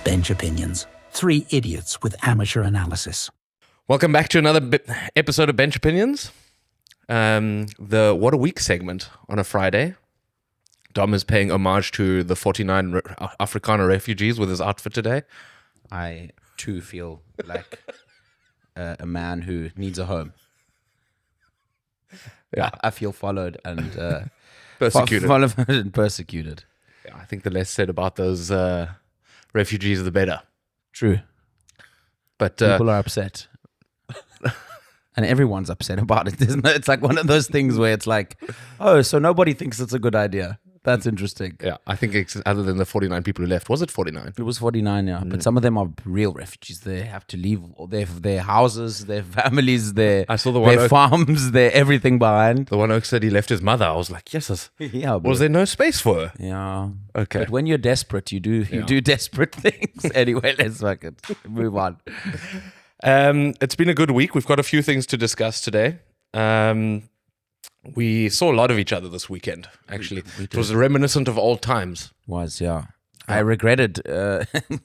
Bench Opinions. Three idiots with amateur analysis. Welcome back to another episode of Bench Opinions. The WhatAWeek segment on a Friday. Dom is paying homage to the 49 Afrikaner refugees with his outfit today. I too feel like a man who needs a home. Yeah, I feel followed and persecuted. Followed and persecuted. Yeah, I think the less said about those refugees, the better. True. But People are upset. And everyone's upset about it. It's like one of those things where it's like, oh, so nobody thinks it's a good idea. That's interesting. yeah, I think it's, other than the 49 people who left, was it 49? It was 49, yeah. But some of them are real refugees. They have to leave their houses, their families, their farms, their everything behind. The one Oak said he left his mother. I was like, yes. Yeah, Was there no space for her? Yeah. Okay. But when you're desperate, you do desperate things. Anyway, let's fucking move on. It's been a good week. We've got a few things to discuss today. We saw a lot of each other this weekend, actually. It was reminiscent of old times. Yeah. I regretted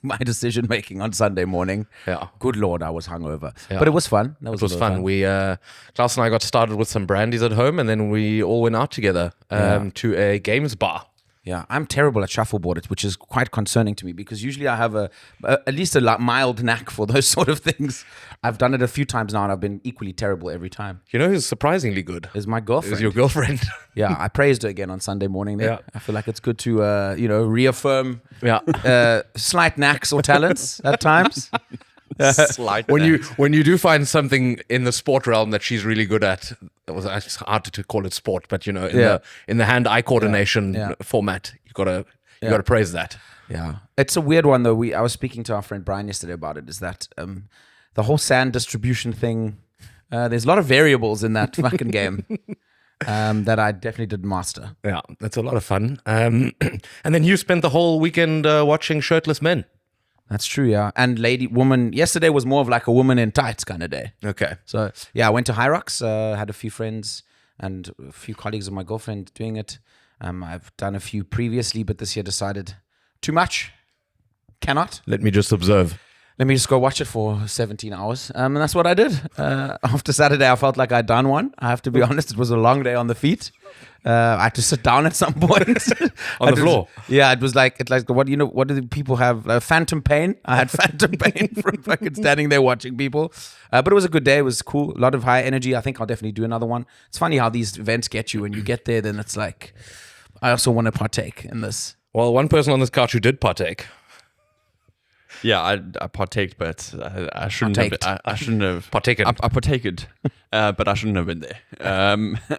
my decision making on Sunday morning. Yeah. Good Lord, I was hungover. Yeah. But it was fun. It was fun. We, Klaus and I got started with some brandies at home, and then we all went out together to a games bar. Yeah, I'm terrible at shuffleboard, which is quite concerning to me because usually I have at least a mild knack for those sort of things. I've done it a few times now and I've been equally terrible every time. You know who's surprisingly good? Is my girlfriend. Is your girlfriend. Yeah, I praised her again on Sunday morning there. Yeah. I feel like it's good to, reaffirm slight knacks or talents at times. Slight when you do find something in the sport realm that she's really good at, it's hard to call it sport, but in the hand-eye coordination format, you gotta praise that. Yeah, it's a weird one though. I was speaking to our friend Brian yesterday about it. Is that the whole sand distribution thing? There's a lot of variables in that fucking game that I definitely didn't master. Yeah, that's a lot of fun. And then you spent the whole weekend watching Shirtless Men. That's true, yeah. And woman, yesterday was more of like a woman in tights kind of day. Okay. So, yeah, I went to Hyrox, had a few friends and a few colleagues of my girlfriend doing it. I've done a few previously, but this year decided too much. Cannot. Let me just observe. Let me just go watch it for 17 hours. And that's what I did. After Saturday, I felt like I'd done one. I have to be honest, it was a long day on the feet. I had to sit down at some point. On the floor? Yeah, it was like, what do the people have? Phantom pain? I had phantom pain from fucking standing there watching people. But it was a good day. It was cool. A lot of high energy. I think I'll definitely do another one. It's funny how these events get you. When you get there, then it's like, I also want to partake in this. Well, one person on this couch who did partake. Yeah, I partaked, but I shouldn't have. I shouldn't have partaken. I partaked, but I shouldn't have been there.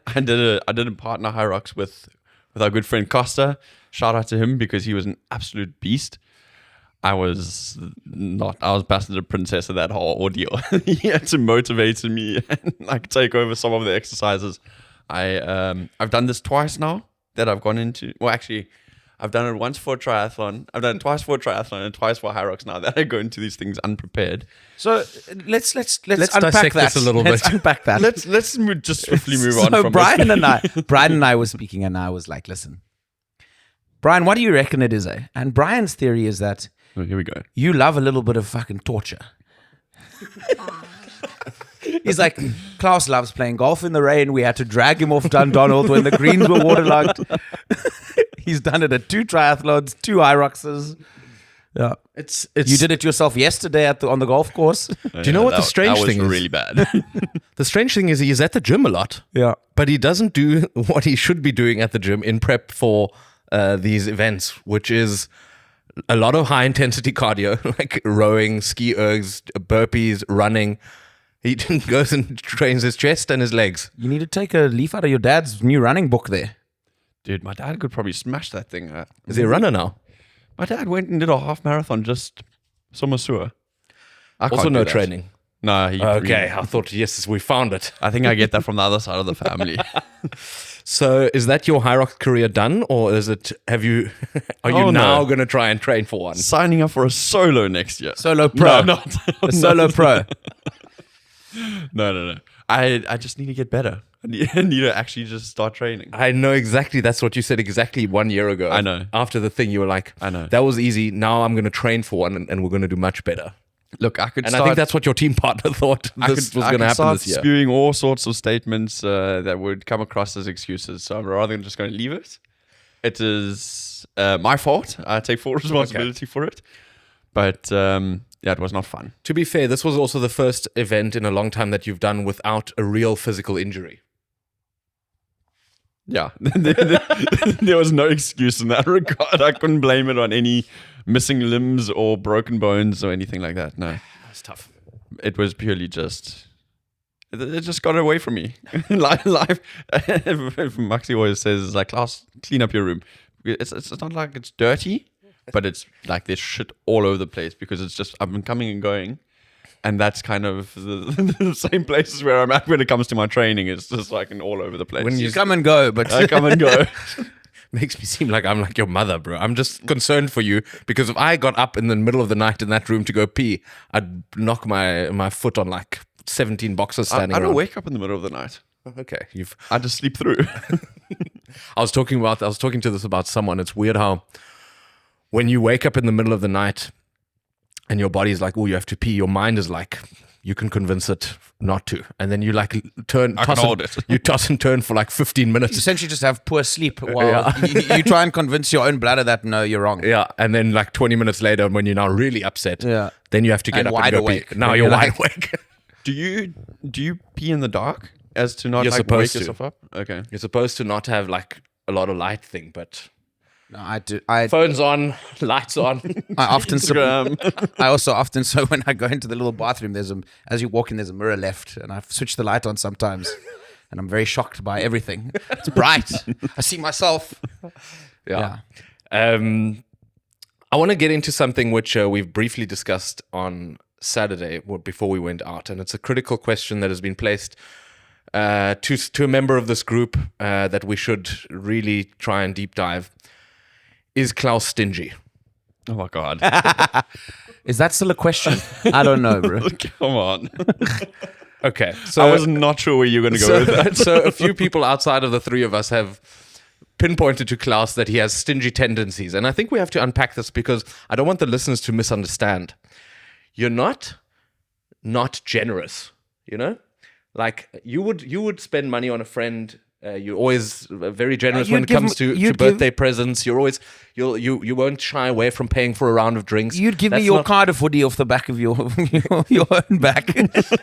I did a partner Hyrox with our good friend Costa. Shout out to him because he was an absolute beast. I was not. I was bastard a princess of that whole ordeal. He had to motivate me and take over some of the exercises. I've done this twice now that I've gone into. Well, actually, I've done it once for a triathlon. I've done it twice for a triathlon and twice for Hyrox now that I go into these things unprepared. So let's unpack dissect that. this a little Let's bit. unpack that. Let's just swiftly move on So from Brian and I were speaking and I was like, listen, Brian, what do you reckon it is? And Brian's theory is that here we go. you love a little bit of fucking torture. He's like, Klaus loves playing golf in the rain. We had to drag him off Dundonald when the greens were waterlogged. He's done it at 2 triathlons, 2 Hyroxes. Yeah, It's you did it yourself yesterday on the golf course. Do you know what the strange thing is? Really bad. The strange thing is he's at the gym a lot. Yeah, But he doesn't do what he should be doing at the gym in prep for these events, which is a lot of high intensity cardio, like rowing, ski ergs, burpees, running. He goes and trains his chest and his legs. you need to take a leaf out of your dad's new running book there. Dude, my dad could probably smash that thing. Is he a runner now? My dad went and did a half marathon just summer sewer. Also no training. No. Okay, I thought, yes, we found it. I think I get that from the other side of the family. So is that your Hyrox career done, or is it? Are you now going to try and train for one? Signing up for a solo next year. Solo pro. No, not a solo pro. No. I just need to get better. I need to actually just start training. I know exactly. That's what you said exactly 1 year ago. I know. After the thing, you were like, I know. that was easy. Now I'm going to train for one and we're going to do much better. Look, I could And start, I think that's what your team partner thought this was going to happen this year. spewing all sorts of statements that would come across as excuses. So I'm rather just going to leave it. It is my fault. I take full responsibility for it. But yeah, it was not fun. To be fair, this was also the first event in a long time that you've done without a real physical injury. Yeah, there was no excuse in that regard. I couldn't blame it on any missing limbs or broken bones or anything like that. No, That's tough. it was purely just it just got away from me. Life, Maxi always says, like, Klaus, clean up your room. It's not like it's dirty, but it's like there's shit all over the place because it's just I've been coming and going. And that's kind of the same places where I'm at when it comes to my training. It's just like all over the place. When You come and go, but I come and go. Makes me seem like I'm like your mother, bro. I'm just concerned for you because if I got up in the middle of the night in that room to go pee, I'd knock my foot on like 17 boxes I standing don't around. wake up in the middle of the night. Okay, I just sleep through. I was talking to this about someone. It's weird how when you wake up in the middle of the night and your body's like, oh, you have to pee, your mind is like, you can convince it not to. And then you like you toss and turn for like 15 you minutes. essentially just have poor sleep while you try and convince your own bladder that no, you're wrong. Yeah. And then like 20 minutes later, when you're now really upset, then you have to get And up wide and go awake. pee. Now And you're you're wide like- awake. Do you pee in the dark as to not You're like supposed wake to. yourself up? Okay. You're supposed to not have like a lot of light thing, but No, I do. I phone's on, lights on. often Instagram. I also often so when I go into the little bathroom, as you walk in, there's a mirror left, and I switch the light on sometimes, and I'm very shocked by everything. It's bright. I see myself. Yeah. I want to get into something which we've briefly discussed on Saturday before we went out, and it's a critical question that has been placed to a member of this group that we should really try and deep dive. Is Klaus stingy? Oh my god. Is that still a question? I don't know, bro. Come on. Okay, so I was not sure where you were going to go with that. so a few people outside of the three of us have pinpointed to Klaus that he has stingy tendencies, and I think we have to unpack this because I don't want the listeners to misunderstand. You're not generous, you know? Like you would spend money on a friend. You're always very generous when it comes to birthday presents. You're always you won't shy away from paying for a round of drinks. You'd give me That's your not- Cardiff hoodie off the back of your own back.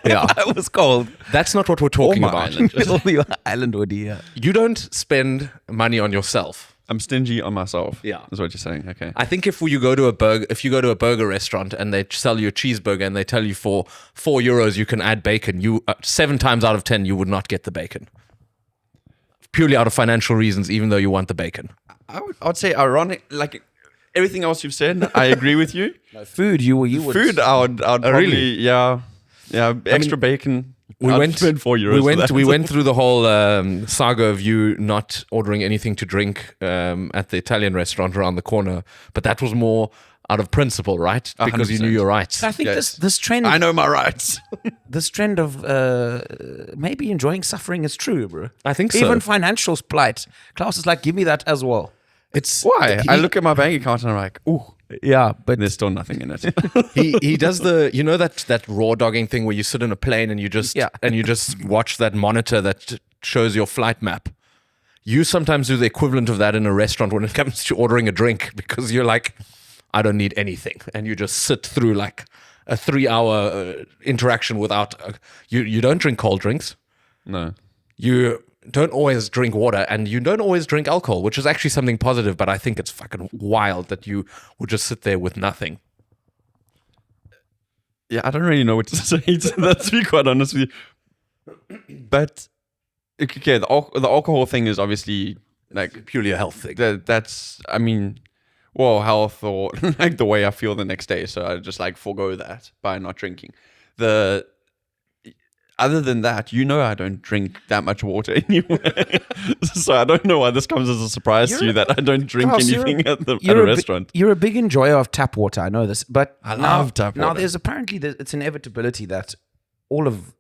Yeah. That was cold. That's not what we're talking my about. island. Your island hoodie, yeah. You don't spend money on yourself. I'm stingy on myself. Yeah. That's what you're saying. Okay. I think if you go to a burger restaurant and they sell you a cheeseburger and they tell you for €4 you can add bacon, 7 times out of 10 you would not get the bacon. Purely out of financial reasons, even though you want the bacon. I would say ironic, like everything else you've said, I agree with you. Food, you would. Food, I'd probably, really? yeah, extra bacon. We I'd went spend €4 We went through the whole saga of you not ordering anything to drink at the Italian restaurant around the corner, but that was more out of principle, right? Because you knew 100%. your rights. I think Yes. this trend, I know my rights. this trend of maybe enjoying suffering is true, bro. I think so. Even financial plight. Klaus is like, give me that as well. It's Why? I look at my bank account and I'm like, ooh, Yeah, but there's still nothing in it. he does that raw dogging thing where you sit in a plane and you just watch that monitor that shows your flight map. You sometimes do the equivalent of that in a restaurant when it comes to ordering a drink because you're like, I don't need anything, and you just sit through like a 3-hour interaction without. You don't drink cold drinks. No. You don't always drink water, and you don't always drink alcohol, which is actually something positive. But I think it's fucking wild that you would just sit there with nothing. Yeah, I don't really know what to say to that, to be quite honest with you. But okay, the alcohol thing is obviously like Purely a health thing. that's I mean, well, health or like the way I feel the next day. So I just like forego that by not drinking. Other than that, I don't drink that much water anyway. So I don't know why this comes as a surprise to you that I don't drink Klaus, anything at a restaurant. You're a big enjoyer of tap water. I know this, but I love tap Now water. there's apparently it's inevitability that all of,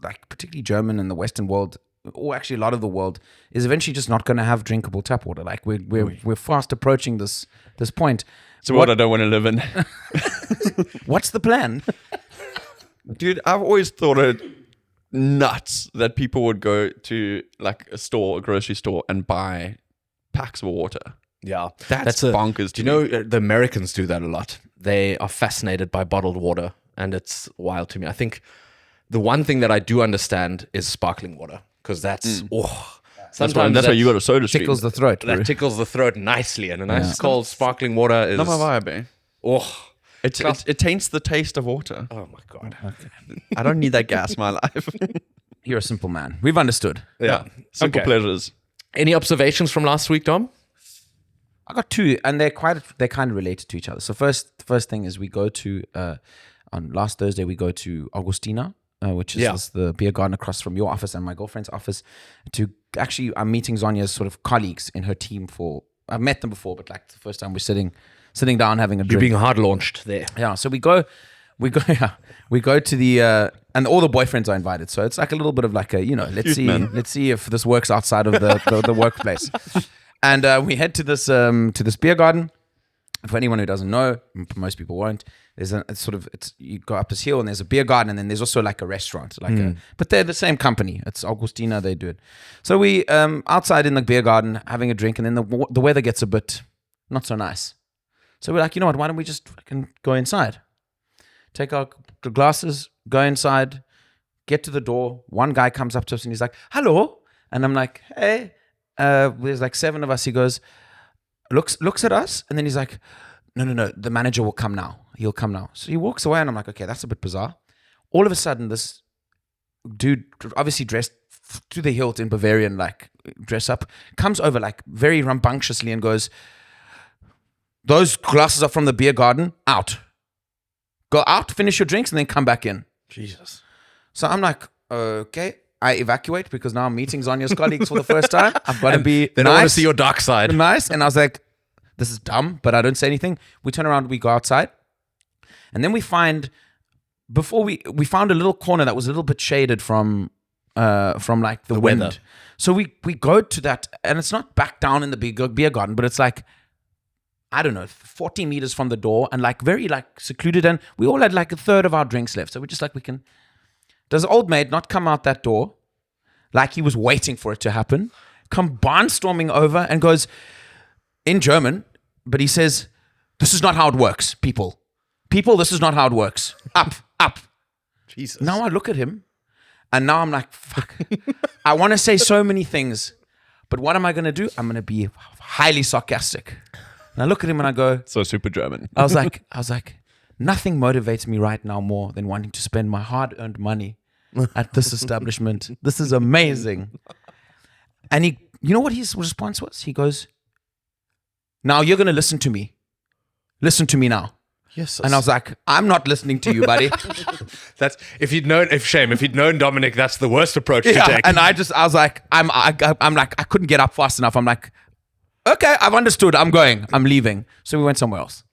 like, particularly German and the Western world, or actually a lot of the world, is eventually just not going to have drinkable tap water. Like we're fast approaching this point. So what I don't want to live in. What's the plan? Dude, I've always thought it nuts that people would go to like a grocery store, and buy packs of water. Yeah, That's bonkers. Do you know the Americans do that a lot? They are fascinated by bottled water, and it's wild to me. I think the one thing that I do understand is sparkling water, because that's sometimes that's why you got a soda stream. Tickles the throat. that tickles the throat nicely, and a nice cold sparkling water is Not my vibe, eh? oh. It taints the taste of water. Oh my god! I don't need that gas in my life. You're a simple man. We've understood. Yeah, Simple Okay. pleasures. Any observations from last week, Dom? I got two, and they're kind of related to each other. So first thing is we go to on last Thursday we go to Augustina, which is the beer garden across from your office and my girlfriend's office. I'm meeting Zonya's sort of colleagues in her team I've met them before, but like the first time we're sitting down having a drink. You're being hard launched there. Yeah, so we go to the and all the boyfriends are invited. So it's like a little bit of like a, let's see if this works outside of the workplace. And we head to this beer garden. For anyone who doesn't know, most people won't. You go up this hill and there's a beer garden, and then there's also like a restaurant, but they're the same company. It's Augustina, they do it. So we outside in the beer garden having a drink, and then the weather gets a bit not so nice. So we're like, you know what? Why don't we just fucking go inside? Take our glasses, go inside, get to the door. One guy comes up to us and he's like, "Hello," and I'm like, "Hey." There's like 7 of us. He goes, looks at us, and then he's like, no, the manager will come now. He'll come now. So he walks away, and I'm like, okay, that's a bit bizarre. All of a sudden, this dude, obviously dressed to the hilt in Bavarian, like dress up, comes over like very rambunctiously and goes, "Those glasses are from the beer garden. Out. Go out, finish your drinks, and then come back in." Jesus. So I'm like, okay. I evacuate because now I'm meeting Zonya's colleagues for the first time. I've got to be They don't want to see your dark side. nice. And I was like, this is dumb, but I don't say anything. We turn around, we go outside. And then we found a little corner that was a little bit shaded from like the wind. weather. So we go to that, and it's not back down in the beer garden, but it's like, I don't know, 40 meters from the door, and like very like secluded. And we all had like a third of our drinks left. So we're just like, does the old maid not come out that door like he was waiting for it to happen, come barnstorming over and goes in German, but he says, "This is not how it works, people. People, this is not how it works. Up." Jesus. Now I look at him, and now I'm like, fuck. I want to say so many things, but what am I going to do? I'm going to be highly sarcastic. And I look at him and I go, So super German. I was like, nothing motivates me right now more than wanting to spend my hard-earned money at this establishment. This is amazing. And you know what his response was? He goes, "Now you're going to listen to me. Listen to me now." Yes. And I was like, "I'm not listening to you, buddy." That's if you'd known Dominic, that's the worst approach to take. And I was like, I'm like, I couldn't get up fast enough. I'm like, okay, I've understood. I'm going. I'm leaving. So we went somewhere else.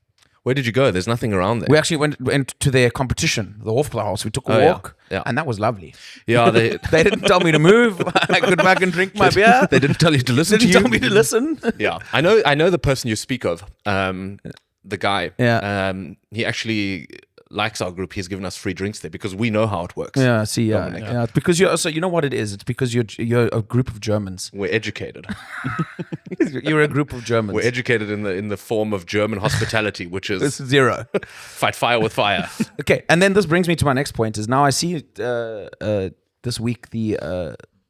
Where did you go? There's nothing around there. We actually went to their competition, the Hofbräuhaus. We took a walk, yeah. and that was lovely. Yeah, they They didn't tell me to move. I could back and drink my beer. they didn't tell you to listen They to didn't you. tell me to listen. Yeah, I know the person you speak of. The guy. Yeah. He actually likes our group. He's given us free drinks there because we know how it works. Yeah, see, Dominic. yeah. Because you know what it is? It's because you're a group of Germans. We're educated. You're a group of Germans. We're educated in the form of German hospitality, which is This is zero. fight fire with fire. Okay, and then this brings me to my next point. Is now I see this week the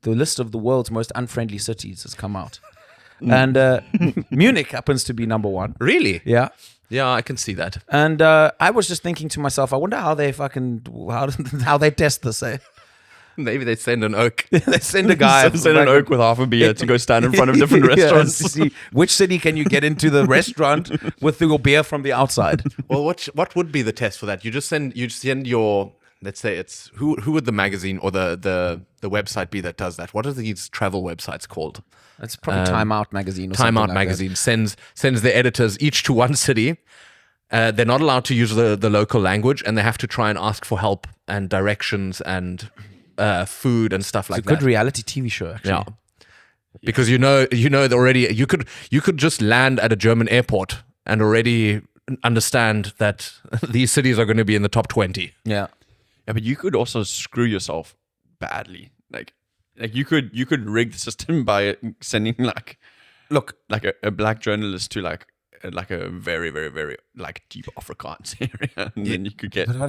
list of the world's most unfriendly cities has come out, and Munich happens to be number 1. Really? Yeah. Yeah, I can see that. And I was just thinking to myself, I wonder how they how they test this. Eh? Maybe they send an oak. They send a guy, Send an oak with half a beer to go stand in front of different restaurants. to see which city can you get into the restaurant with your beer from the outside. Well, what would be the test for that? You send your, let's say it's who would the magazine or the website be that does that? What are these travel websites called? It's probably Time Out magazine. Or Time something Out like magazine sends their editors each to one city. They're not allowed to use the local language, and they have to try and ask for help and directions and food and stuff like It's a good that. reality TV show, actually. Yeah. Because you know that already you could just land at a German airport and already understand that these cities are going to be in the top 20. Yeah. Yeah, but you could also screw yourself badly. Like you could rig the system by sending like a black journalist to like a very, very, very like deep Afrikaans area, and then you would get I don't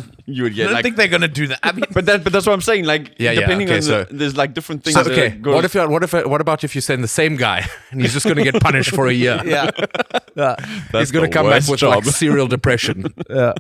like. think they're going to do that. I mean, But that's what I'm saying. Like, depending okay, on so- there's like different things. So that okay, goes- what about if you send the same guy and he's just going to get punished for a year? yeah. Yeah. He's going to the come back worst with job. like serial depression. Yeah.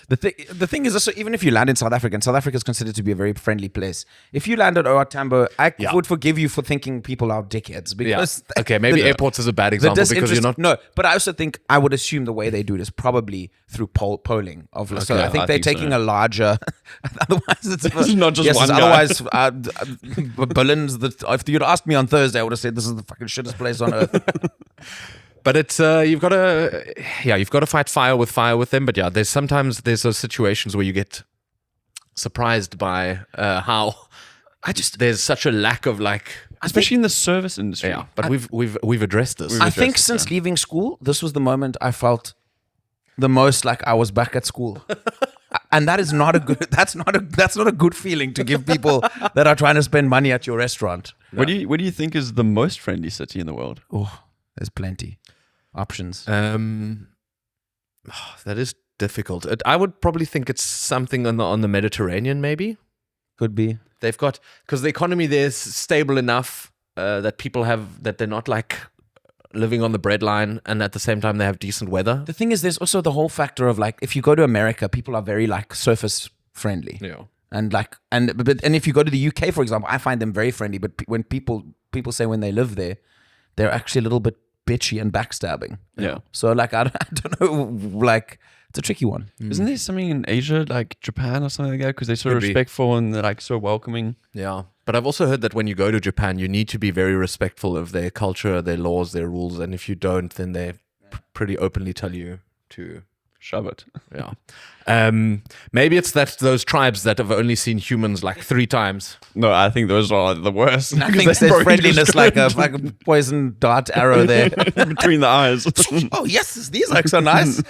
The thing is also, even if you land in South Africa, and South Africa is considered to be a very friendly place. If you land at OR Tambo, I would forgive you for thinking people are dickheads because Okay, maybe airports is a bad example because you're not. No, but I also think I would assume the way they do it is probably through polling of. So I think I they're think so. taking a larger. Otherwise, it's not just one guy. Otherwise, Berlin's the. If you'd asked me on Thursday, I would have said this is the fucking shittest place on earth. But it's you've got to fight fire with them. But yeah, there's those situations where you get surprised by how there's such a lack of like. especially in the service industry. Yeah, but we've addressed this. I think since leaving school, this was the moment I felt the most like I was back at school. And that is not a good. That's not a good feeling to give people that are trying to spend money at your restaurant. What do you think is the most friendly city in the world? Oh, there's plenty options. That is difficult. I would probably think it's something on the Mediterranean, maybe. Could be. They've got, because the economy there is stable enough that people have, that they're not like living on the breadline, and at the same time they have decent weather. The thing is, there's also the whole factor of like, if you go to America, people are very like surface friendly. Yeah. And like, and if you go to the UK, for example, I find them very friendly. But when people say when they live there, they're actually a little bit bitchy and backstabbing. Yeah. So like, I don't know, like, it's a tricky one. Isn't there something in Asia, like Japan or something like that? Because they're so Could be. respectful and they're like so welcoming. Yeah. But I've also heard that when you go to Japan, you need to be very respectful of their culture, their laws, their rules. And if you don't, then they pretty openly tell you to. Shove it. Yeah. Maybe it's those tribes that have only seen humans like 3 times. No, I think those are the worst. I think there's friendliness like a poison dart arrow there. between the eyes. Oh yes, these are so nice.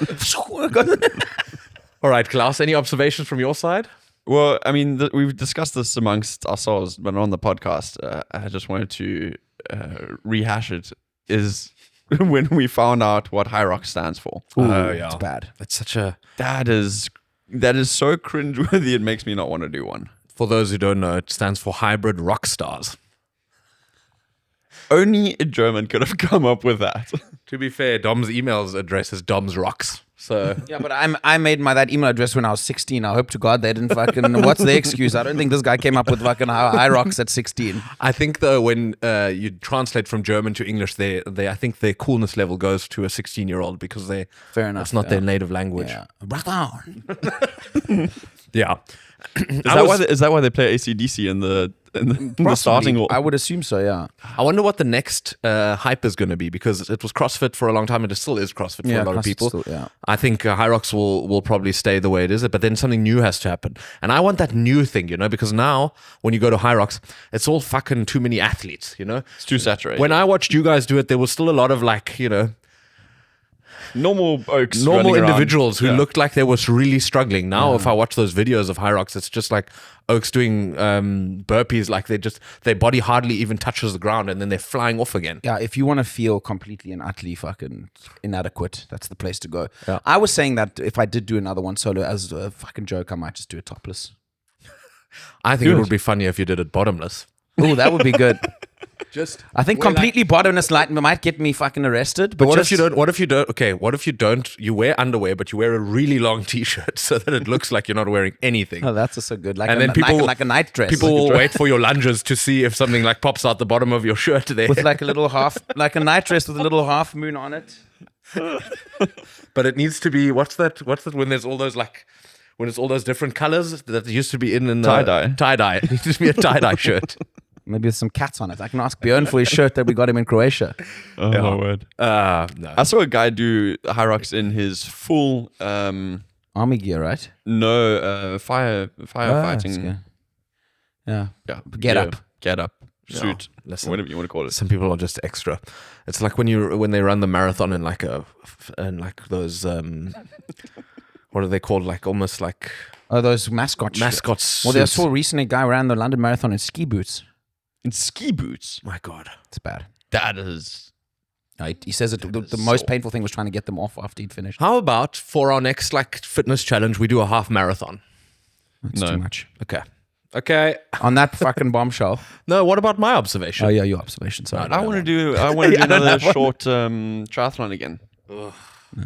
All right, Klaus, any observations from your side? Well, I mean, we've discussed this amongst ourselves, but on the podcast, I just wanted to rehash it. Is when we found out what Hyrox stands for. Oh, yeah. It's bad. It's such a... That is so cringeworthy. It makes me not want to do one. For those who don't know, it stands for Hybrid Rock Stars. Only a German could have come up with that. To be fair, Dom's email address is Dom's Rocks. So Yeah, but I made that email address when I was 16. I hope to God they didn't fucking. What's the excuse? I don't think this guy came up with fucking Hyrox at 16. I think though when you translate from German to English, they I think their coolness level goes to a 16-year-old because Fair enough. that's not their native language. Yeah. Rock on. Yeah. Is that why they play AC/DC in the starting? I would assume so. Yeah. I wonder what the next hype is going to be, because it was CrossFit for a long time and it still is CrossFit for a lot of people. Still, yeah. I think Hyrox will probably stay the way it is, but then something new has to happen. And I want that new thing, because now when you go to Hyrox, it's all fucking too many athletes, It's too saturated. When I watched you guys do it, there was still a lot of like, normal oaks, normal running around. individuals who looked like they was really struggling. Now, if I watch those videos of Hyrox, it's just like oaks doing burpees, like their body hardly even touches the ground, and then they're flying off again. Yeah, if you want to feel completely and utterly fucking inadequate, that's the place to go. Yeah. I was saying that if I did do another one solo as a fucking joke, I might just do it topless. I think it would be funnier if you did it bottomless. Oh, that would be good. I think Well, completely bottomless light might get me fucking arrested. But But what just, if you don't? Okay, what if you don't? You wear underwear, but you wear a really long T-shirt so that it looks like you're not wearing anything. Oh, that's also good. Like And a, then people- like a night dress. People Like a will dress. wait for your lunges to see if something like pops out the bottom of your shirt there. with like a little like a night dress with a little half moon on it. But it needs to be what's that when there's all those like when it's all those different colors that used to be in the Tie-dye. Tie-dye. It needs to be a tie-dye shirt. Maybe with some cats on it. I can ask Björn for his shirt that we got him in Croatia. Oh my word! No. I saw a guy do Hyrox in his full Army gear, right? firefighting. Yeah, Yeah. Get up. Suit. listen. Whatever you want to call it. Some people are just extra. It's like when they run the marathon in like those what are they called? Like almost like Oh, those mascots. mascots. Well, I saw recently a guy ran the London Marathon in ski boots. In ski boots. My God, It's bad. That is. He says that the most painful thing was trying to get them off after he'd finished. how about for our next like fitness challenge, we do a half marathon? It's No. too much. Okay. On that fucking bombshell. No, what about my observation? Oh yeah, your observation. Sorry. I want to do another short triathlon again. No,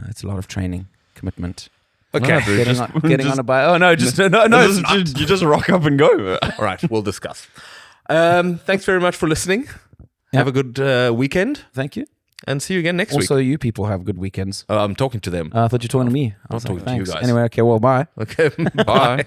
it's a lot of training, commitment. Okay. Getting on a bike. Oh no, it's not. You just rock up and go. All right, we'll discuss. Thanks very much for listening. Yeah. Have a good weekend, Thank you. and see you again next Also, week. you people have good weekends. I'm talking to them. I thought you were talking to me. I was talking to you thanks. guys. Anyway, okay, well, bye. Okay. Bye.